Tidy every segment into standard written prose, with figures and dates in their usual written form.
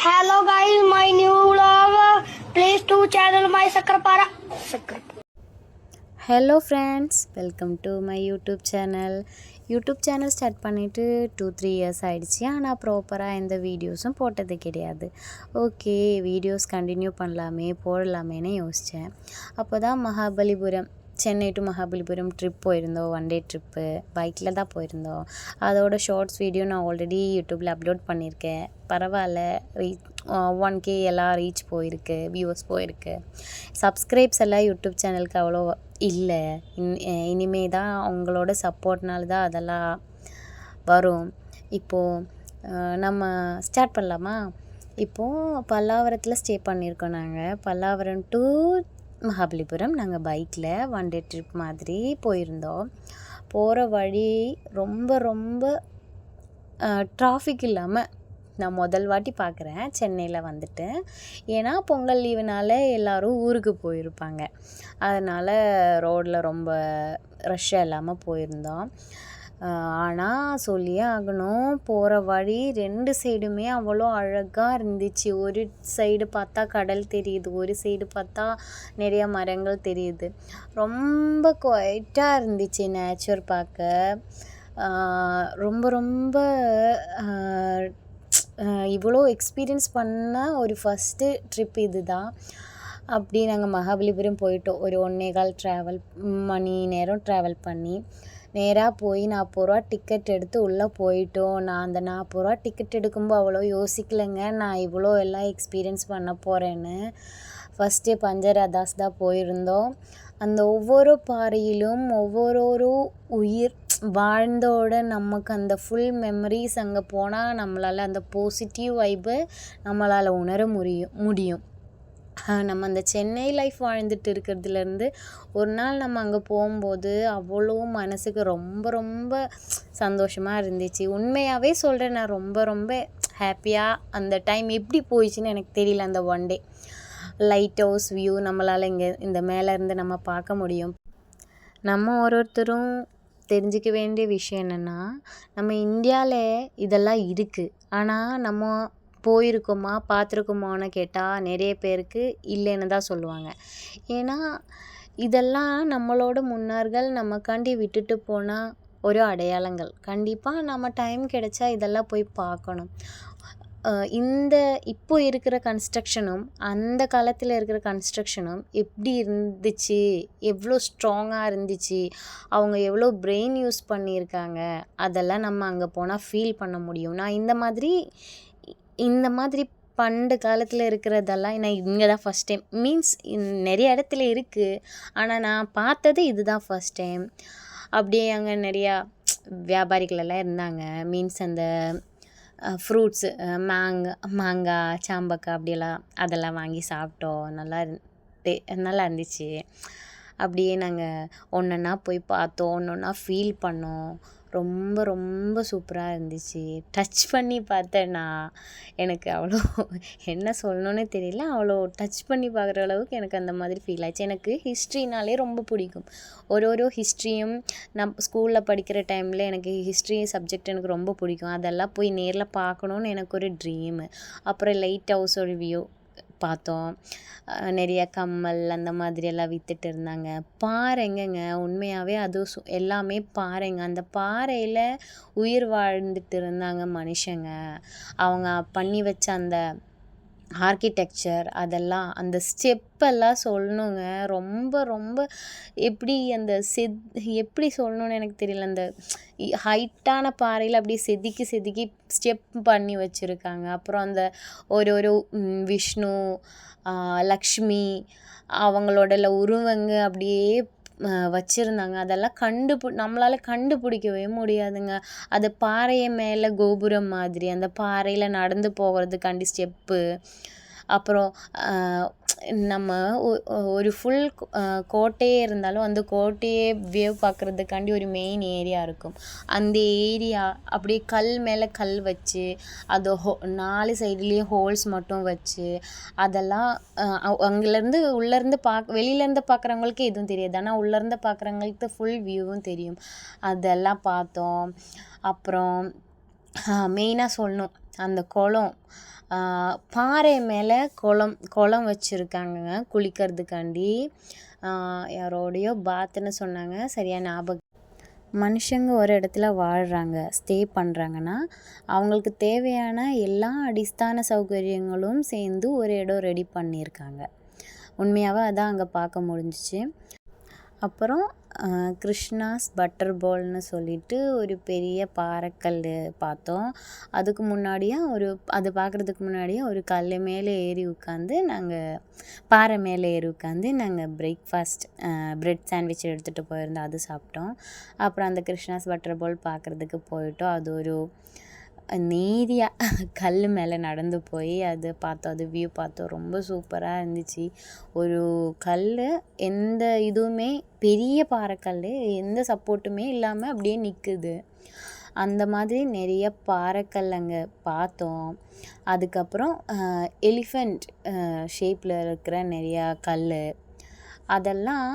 Hello guys, my new vlog. Please to channel my Sakrapara. Hello friends, welcome to my YouTube channel start பண்ணிவிட்டு 2-3 years ஆகிடுச்சு. ஆனால் ப்ராப்பராக எந்த வீடியோஸும் போட்டது கிடையாது. ஓகே, வீடியோஸ் கண்டினியூ போடலாமேன்னு யோசித்தேன். அப்போ தான் மகாபலிபுரம், சென்னை டு மகாபலிபுரம் ட்ரிப் போயிருந்தோம். 1 டே ட்ரிப்பு பைக்கில் தான் போயிருந்தோம். அதோட ஷார்ட்ஸ் வீடியோ நான் ஆல்ரெடி யூடியூப்பில் அப்லோட் பண்ணியிருக்கேன். பரவாயில்ல, 1K எல்லாம் ரீச் போயிருக்கு, வியூவர்ஸ் போயிருக்கு. சப்ஸ்கிரைப்ஸ் எல்லாம் யூடியூப் சேனலுக்கு அவ்வளோ இல்லை. இனிமே தான் அவங்களோட சப்போர்ட்னால தான் அதெல்லாம் வரும். இப்போது நம்ம ஸ்டார்ட் பண்ணலாமா? இப்போது பல்லாவரத்தில் ஸ்டே பண்ணியிருக்கோம். நாங்கள் பல்லாவரம் டு மகாபலிபுரம் நாங்கள் பைக்கில் 1 டே ட்ரிப் மாதிரி போயிருந்தோம். போகிற வழி ரொம்ப டிராஃபிக் இல்லாமல் நான் முதல் வாட்டி பார்க்குறேன் சென்னையில் வந்துட்டு. ஏன்னா பொங்கல் லீவுனால எல்லோரும் ஊருக்கு போயிருப்பாங்க. அதனால் ரோடில் ரொம்ப ரஷ்ஷாக இல்லாமல் போயிருந்தோம். ஆனால் சொல்லியே ஆகணும், போகிற வழி 2 சைடுமே அவ்வளோ அழகாக இருந்துச்சு. ஒரு சைடு பார்த்தா கடல் தெரியுது, ஒரு சைடு பார்த்தா நிறைய மரங்கள் தெரியுது. ரொம்ப குவைட்டாக இருந்துச்சு நேச்சர் பார்க்க. ரொம்ப இவ்வளோ எக்ஸ்பீரியன்ஸ் பண்ண ஒரு ஃபஸ்ட்டு ட்ரிப் இது தான். அப்படி நாங்கள் மகாபலிபுரம் போயிட்டோம். ஒரு 1.25 மணி நேரம் ட்ராவல் பண்ணி நேராக போய் 40 ரூபா டிக்கெட் எடுத்து உள்ளே போயிட்டோம். நான் அந்த 40 ரூபா டிக்கெட் எடுக்கும்போது அவ்வளோ யோசிக்கலைங்க, நான் இவ்வளோ எல்லாம் எக்ஸ்பீரியன்ஸ் பண்ண போகிறேன்னு. ஃபஸ்ட்டு பஞ்சரதாஸ் தான் போயிருந்தோம். அந்த ஒவ்வொரு பாறையிலும் ஒவ்வொரு உயிர் வாழ்ந்தோட நமக்கு அந்த ஃபுல் மெமரிஸ் அங்கே போனால் நம்மளால் அந்த பாசிட்டிவ் வைபை நம்மளால் உணர முடியும். நம்ம அந்த சென்னை லைஃப் வாழ்ந்துட்டு இருக்கிறதுலேருந்து ஒரு நாள் நம்ம அங்கே போகும்போது அவ்வளோ மனசுக்கு ரொம்ப சந்தோஷமாக இருந்துச்சு. உண்மையாகவே சொல்கிறேன், நான் ரொம்ப ஹாப்பியாக அந்த டைம் எப்படி போயிடுச்சுன்னு எனக்கு தெரியல. அந்த 1 டே லைட் ஹவுஸ் வியூ நம்மளால் இங்கே இந்த மேலே இருந்து நம்ம பார்க்க முடியும். நம்ம ஒருத்தரும் தெரிஞ்சிக்க வேண்டிய விஷயம் என்னென்னா, நம்ம இந்தியாவில் இதெல்லாம் இருக்குது. ஆனால் நம்ம போயிருக்கோமா பார்த்துருக்கோமான்னு கேட்டால் நிறைய பேருக்கு இல்லைன்னு தான் சொல்லுவாங்க. ஏன்னா இதெல்லாம் நம்மளோட முன்னோர்கள் நமக்காண்டி விட்டுட்டு போனால் ஒரு அடையாளங்கள். கண்டிப்பாக நம்ம டைம் கிடைச்சா இதெல்லாம் போய் பார்க்கணும். இப்போ இருக்கிற கன்ஸ்ட்ரக்ஷனும் அந்த காலத்தில் இருக்கிற கன்ஸ்ட்ரக்ஷனும் எப்படி இருந்துச்சு, எவ்வளோ ஸ்ட்ராங்காக இருந்துச்சு, அவங்க எவ்வளோ பிரெயின் யூஸ் பண்ணியிருக்காங்க, அதெல்லாம் நம்ம அங்கே போனால் ஃபீல் பண்ண முடியும். நான் இந்த மாதிரி பண்டு காலத்தில் இருக்கிறதெல்லாம் நான் இங்கே தான் ஃபஸ்ட் டைம், மீன்ஸ் நிறைய இடத்துல இருக்குது, ஆனால் நான் பார்த்தது இதுதான் ஃபஸ்ட் டைம். அப்படியே அங்கே நிறையா வியாபாரிகள் எல்லாம் இருந்தாங்க. மீன்ஸ் அந்த ஃப்ரூட்ஸு, மாங்காய், சாம்பக்காய் அப்படியெல்லாம் அதெல்லாம் வாங்கி சாப்பிட்டோம். நல்லா இருந்துச்சு. அப்படியே நாங்கள் ஒன்றொன்னா போய் பார்த்தோம், ஒன்றொன்னா ஃபீல் பண்ணோம். ரொம்ப சூப்பராக இருந்துச்சு. டச் பண்ணி பார்த்தேன்னா எனக்கு அவ்வளோ என்ன சொல்லணுன்னு தெரியல, அவ்வளோ டச் பண்ணி பார்க்குற அளவுக்கு எனக்கு அந்த மாதிரி ஃபீல் ஆச்சு. எனக்கு ஹிஸ்ட்ரினாலே ரொம்ப பிடிக்கும். ஒரு ஹிஸ்ட்ரியும் நான் ஸ்கூலில் படிக்கிற டைமில் எனக்கு ஹிஸ்ட்ரி சப்ஜெக்ட் எனக்கு ரொம்ப பிடிக்கும். அதெல்லாம் போய் நேரில் பார்க்கணுன்னு எனக்கு ஒரு ட்ரீமு. அப்புறம் லைட் ஹவுஸ் ஒரு வியூ பார்த்தோம். நிறைய கம்மல் அந்த மாதிரி எல்லாம் விற்றுட்டு இருந்தாங்க. பாறைங்கங்க, உண்மையாகவே அது எல்லாமே பாறைங்க. அந்த பாறையில் உயிர் வாழ்ந்துட்டு இருந்தாங்க மனுஷங்க. அவங்க பண்ணி வச்ச அந்த ஆர்கிடெக்சர், அதெல்லாம் அந்த ஸ்டெப்பெல்லாம் சொல்லணுங்க. ரொம்ப எப்படி எப்படி சொல்லணுன்னு எனக்கு தெரியல. அந்த ஹைட்டான பாறையில் அப்படியே செதுக்கி ஸ்டெப் பண்ணி வச்சுருக்காங்க. அப்புறம் அந்த ஒரு விஷ்ணு, லக்ஷ்மி அவங்களோட உருவங்க அப்படியே வச்சுருந்தாங்க. அதெல்லாம் நம்மளால் கண்டுபிடிக்கவே முடியாதுங்க. அது பாறையை மேலே கோபுரம் மாதிரி, அந்த பாறையில் நடந்து போகிறதுக்காண்டி ஸ்டெப்பு. அப்புறம் நம்ம ஒரு ஃபுல் கோட்டையே இருந்தாலும் அந்த கோட்டையே வியூ பார்க்குறதுக்காண்டி ஒரு மெயின் ஏரியா இருக்கும். அந்த ஏரியா அப்படியே கல் மேலே கல் வச்சு, அது 4 சைட்லேயும் ஹோல்ஸ் மட்டும் வச்சு, அதெல்லாம் அங்கேருந்து உள்ளேருந்து வெளியிலேருந்து பார்க்குறவங்களுக்கு எதுவும் தெரியாது, ஆனால் உள்ளேருந்து பார்க்குறவங்களுக்கு ஃபுல் வியூவும் தெரியும். அதெல்லாம் பார்த்தோம். அப்புறம் மெயினாக சொல்லணும், அந்த குளம் பாறை மேலே குளம் வச்சுருக்காங்கங்க குளிக்கிறதுக்காண்டி. யாரோடையோ பாத்துன்னு சொன்னாங்க, சரியாக ஞாபகம். மனுஷங்க ஒரு இடத்துல வாழ்கிறாங்க, ஸ்டே பண்ணுறாங்கன்னா அவங்களுக்கு தேவையான எல்லா அடிஸ்தான சௌகரியங்களும் சேர்ந்து ஒரு இடம் ரெடி பண்ணியிருக்காங்க. உண்மையாகவே அதான் அங்கே பார்க்க முடிஞ்சிச்சு. அப்புறம் கிருஷ்ணாஸ் பட்டர் பால்னு சொல்லிட்டு ஒரு பெரிய பாறைக்கல் பார்த்தோம். அதுக்கு முன்னாடியே அது பார்க்குறதுக்கு முன்னாடியே ஒரு கல் மேலே ஏறி உட்காந்து பாறை மேலே ஏறி உட்காந்து நாங்கள் பிரேக்ஃபாஸ்ட் பிரெட் சாண்ட்விச் எடுத்துகிட்டு போயிருந்தோம், அது சாப்பிட்டோம். அப்புறம் அந்த கிருஷ்ணாஸ் பட்டர் பால் பார்க்குறதுக்கு போயிட்டோம். அது ஒரு நேரியாக கல் மேலே நடந்து போய் அது பார்த்தோம், அது வியூ பார்த்தோம். ரொம்ப சூப்பராக இருந்துச்சு. ஒரு கல், எந்த இதுவுமே பெரிய பாறைக்கல், எந்த சப்போர்ட்டுமே இல்லாமல் அப்படியே நிற்குது. அந்த மாதிரி நிறைய பாறைக்கல் அங்கே பார்த்தோம். அதுக்கப்புறம் எலிஃபண்ட் ஷேப்பில் இருக்கிற நிறையா கல், அதெல்லாம்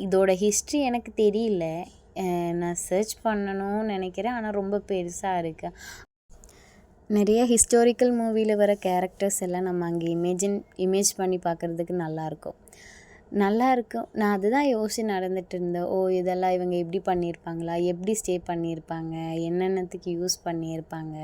இதோட ஹிஸ்ட்ரி எனக்கு தெரியல. நான் சர்ச் பண்ணணும்னு நினைக்கிறேன், ஆனால் ரொம்ப பெருசாக இருக்குது. நிறைய ஹிஸ்டாரிக்கல் மூவியில் வர கேரக்டர்ஸ் எல்லாம் நம்ம அங்கே இமேஜ் பண்ணி பார்க்குறதுக்கு நல்லாயிருக்கும். நான் அதுதான் யோசிச்சு நடந்துட்டு இருந்தேன். இதெல்லாம் இவங்க எப்படி பண்ணியிருப்பாங்களா, எப்படி ஸ்டே பண்ணியிருப்பாங்க, என்னென்னத்துக்கு யூஸ் பண்ணியிருப்பாங்க,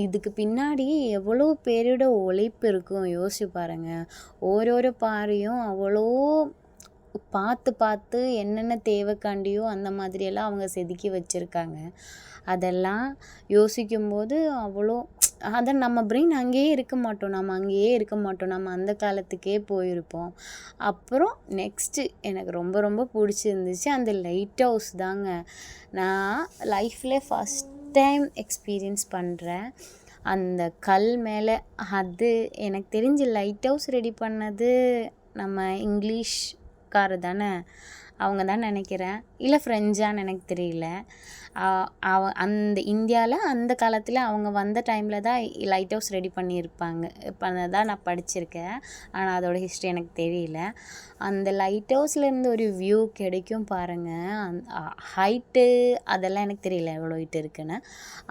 இதுக்கு பின்னாடி எவ்வளோ பேரோட உழைப்பு இருக்கும் யோசிச்சு பாருங்கள். ஓரோரோ பாறையும் அவ்வளோ பார்த்து என்னென்ன தேவைக்காண்டியோ அந்த மாதிரியெல்லாம் அவங்க செதுக்கி வச்சுருக்காங்க. அதெல்லாம் யோசிக்கும்போது அவ்வளோ அதை நம்ம பிரெயின் அங்கேயே இருக்க மாட்டோம், நம்ம அந்த காலத்துக்கே போயிருப்போம். அப்புறம் நெக்ஸ்ட்டு எனக்கு ரொம்ப ரொம்ப பிடிச்சிருந்துச்சு அந்த லைட் ஹவுஸ் தாங்க. நான் லைஃப்பில் ஃபஸ்ட் டைம் எக்ஸ்பீரியன்ஸ் பண்ணுறேன் அந்த கல் மேலே. அது எனக்கு தெரிஞ்சு லைட் ஹவுஸ் ரெடி பண்ணது நம்ம இங்கிலீஷ்காரர் தானே, அவங்க தான் நினைக்கிறேன், இல்லை ஃப்ரெஞ்சான்னு எனக்கு தெரியல. அந்த இந்தியாவில் அந்த காலத்தில் அவங்க வந்த டைமில் தான் லைட் ஹவுஸ் ரெடி பண்ணதான் நான் படிச்சிருக்கேன். ஆனால் அதோடய ஹிஸ்ட்ரி எனக்கு தெரியல. அந்த லைட் ஹவுஸ்லேருந்து ஒரு வியூ கிடைக்கும் பாருங்கள். ஹைட்டு அதெல்லாம் எனக்கு தெரியல எவ்வளோ ஹைட் இருக்குன்னு.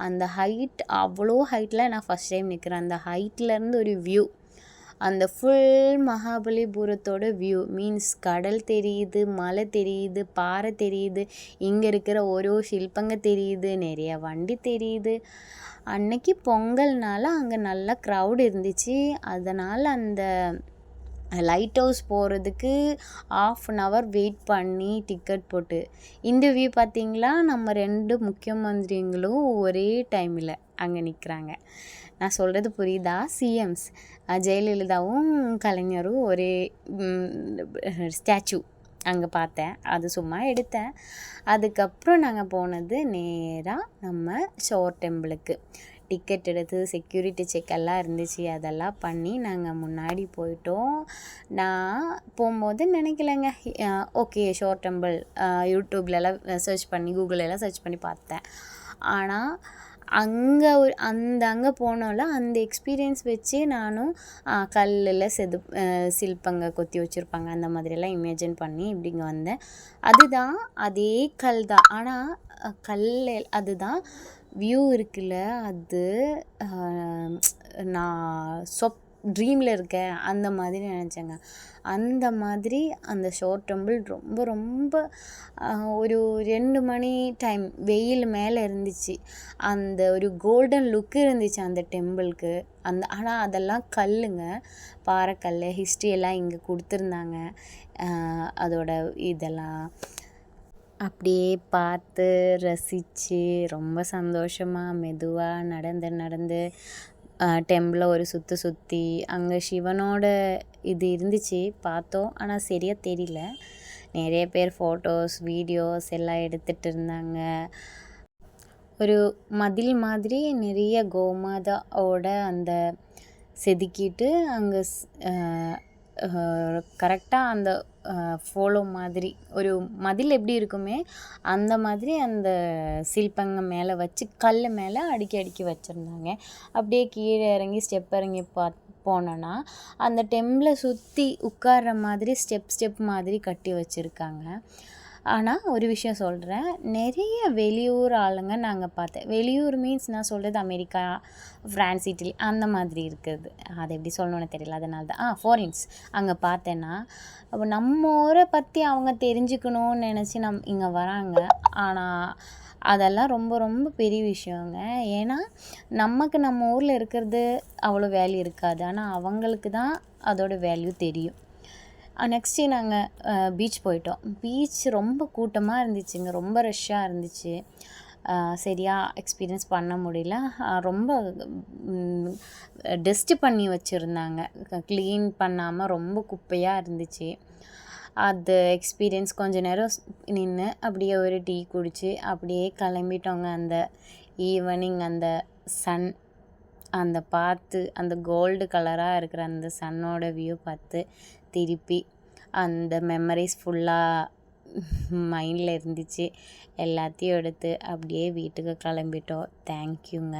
அந்த ஹைட், அவ்வளோ ஹைட்டில் நான் ஃபஸ்ட் டைம் நிற்கிறேன். அந்த ஹைட்லேருந்து ஒரு வியூ, அந்த ஃபுல் மகாபலிபுரத்தோட வியூ மீன்ஸ் கடல் தெரியுது, மலை தெரியுது, பாறை தெரியுது, இங்கே இருக்கிற ஓரோ சிற்பங்க தெரியுது, நிறைய வண்டி தெரியுது. அன்னைக்கு பொங்கல்னால அங்கே நல்லா க்ரௌட் இருந்துச்சு. அதனால் அந்த லைட் ஹவுஸ் போகிறதுக்கு 1/2 hour வெயிட் பண்ணி டிக்கெட் போட்டு. இந்த வியூ பார்த்திங்களா, நம்ம 2 முக்கியமந்திரிங்களும் ஒரே டைமில் அங்கே நிற்கிறாங்க. நான் சொல்கிறது புரியுதா? சிஎம்ஸ் ஜெயலலிதாவும் கலைஞரும் ஒரே ஸ்டாச்சு அங்கே பார்த்தேன். அது சும்மா எடுத்தேன். அதுக்கப்புறம் நாங்கள் போனது நேராக நம்ம ஷோர் டெம்பிளுக்கு. டிக்கெட் எடுத்து செக்யூரிட்டி செக் எல்லாம் இருந்துச்சு, அதெல்லாம் பண்ணி நாங்கள் முன்னாடி போயிட்டோம். நான் போகும்போது நினைக்கலைங்க, ஓகே ஷோர் டெம்பிள் யூடியூப்லலாம் சர்ச் பண்ணி கூகுளெல்லாம் சர்ச் பண்ணி பார்த்தேன். ஆனால் அங்கே போனோம்ல, அந்த எக்ஸ்பீரியன்ஸ் வச்சு நானும் கல்லில் சிற்பங்க கொத்தி வச்சுருப்பாங்க அந்த மாதிரியெல்லாம் இமேஜின் பண்ணி இப்படிங்க வந்தேன். அதுதான் அதே கல் தான், ஆனால் அதுதான் வியூ இருக்குல்ல, அது நான் ட்ரீமில் இருக்கேன் அந்த மாதிரி நினச்சேங்க. அந்த மாதிரி அந்த ஷோர் டெம்பிள் ரொம்ப ரொம்ப ஒரு 2 மணி டைம் வெயில் மேலே இருந்துச்சு. அந்த ஒரு கோல்டன் லுக் இருந்துச்சு அந்த டெம்பிளுக்கு. ஆனால் அதெல்லாம் கல்லுங்க, பாறைக்கல். ஹிஸ்ட்ரி எல்லாம் இங்கே கொடுத்துருந்தாங்க. அதோட இதெல்லாம் அப்படியே பார்த்து ரசித்து ரொம்ப சந்தோஷமாக மெதுவாக நடந்து டெம்பிளை ஒரு சுற்றி அங்கே சிவனோட இது இருந்துச்சு பார்த்தோம். ஆனால் சரியாக தெரியல. நிறைய பேர் ஃபோட்டோஸ் வீடியோஸ் எல்லாம் எடுத்துகிட்டு இருந்தாங்க. ஒரு மதில் மாதிரி நிறைய கோமாதாவோட அந்த செதுக்கிட்டு அங்கே கரெக்டாக அந்த ஃபாலோ மாதிரி ஒரு மதில் எப்படி இருக்குமே அந்த மாதிரி அந்த சிற்பங்க மேலே வச்சு கல் மேலே அடுக்கி வச்சுருந்தாங்க. அப்படியே கீழே இறங்கி ஸ்டெப் இறங்கி போனோன்னா அந்த டெம்பிளை சுற்றி உட்கார்ற மாதிரி ஸ்டெப் மாதிரி கட்டி வச்சுருக்காங்க. ஆனால் ஒரு விஷயம் சொல்கிறேன், நிறைய வெளியூர் ஆளுங்க நாங்கள் பார்த்தேன். வெளியூர் மீன்ஸ் நான் சொல்கிறது அமெரிக்கா, ஃப்ரான்ஸ், இட்டலி அந்த மாதிரி இருக்குது. அது எப்படி சொல்லணும்னு தெரியல, அதனால தான் ஃபாரின்ஸ் அங்கே பார்த்தேன்னா, அப்போ நம்ம ஊரை பற்றி அவங்க தெரிஞ்சுக்கணும்னு நினச்சி இங்கே வராங்க. ஆனால் அதெல்லாம் ரொம்ப ரொம்ப பெரிய விஷயங்க. ஏன்னா நமக்கு நம்ம ஊரில் இருக்கிறது அவ்வளோ வேல்யூ இருக்காது. ஆனால் அவங்களுக்கு தான் அதோட வேல்யூ தெரியும். நெக்ஸ்ட்டு நாங்கள் பீச் போயிட்டோம். பீச் ரொம்ப கூட்டமாக இருந்துச்சுங்க. ரொம்ப ரஷ்ஷாக இருந்துச்சு. சரியாக எக்ஸ்பீரியன்ஸ் பண்ண முடியல. ரொம்ப டஸ்ட்டு பண்ணி வச்சுருந்தாங்க. க்ளீன் பண்ணாமல் ரொம்ப குப்பையாக இருந்துச்சு. அது எக்ஸ்பீரியன்ஸ் கொஞ்ச நேரம் நின்று அப்படியே ஒரு டீ குடித்து அப்படியே கிளம்பிட்டோங்க. அந்த ஈவினிங் அந்த சன் அந்த பார்த்து அந்த கோல்டு கலராக இருக்கிற அந்த சன்னோட வியூ பார்த்து திருப்பி அந்த மெமரிஸ் ஃபுல்லாக மைண்டில் இருந்துச்சு. எல்லாத்தையும் எடுத்து அப்படியே வீட்டுக்கு கிளம்பிட்டோம். தேங்க்யூங்க.